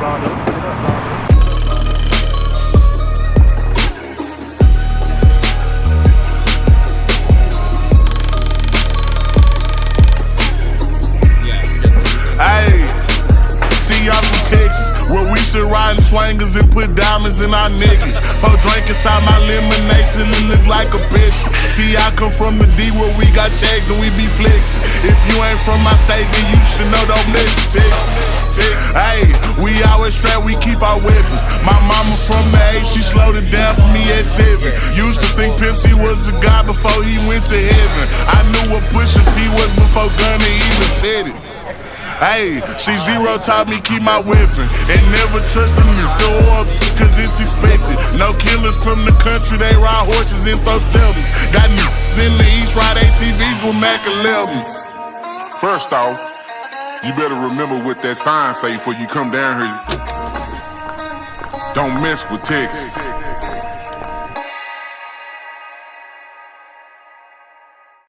Hey, see y'all from Texas, where we still riding swangers and put diamonds in our necklace. Pour drink inside my lemonade till it look like a bitch. See, I come from the D where we got checks and we be flexing. If you ain't from my state, then you should know those next Texas. Hey, we always strapped, we keep our weapons. My mama from the A, she slowed it down for me at 7. Used to think Pimp C was a god before he went to heaven. I knew what Pusha T was before Gunna even said it. Hey, C0 taught me keep my weapon and never trust them to throw up, cause it's expected. No killers from the country, they ride horses and throw sevens. Got niggas in the East, ride ATVs with Mac 11s. First off, you better remember what that sign say before you come down here. Don't mess with Texas.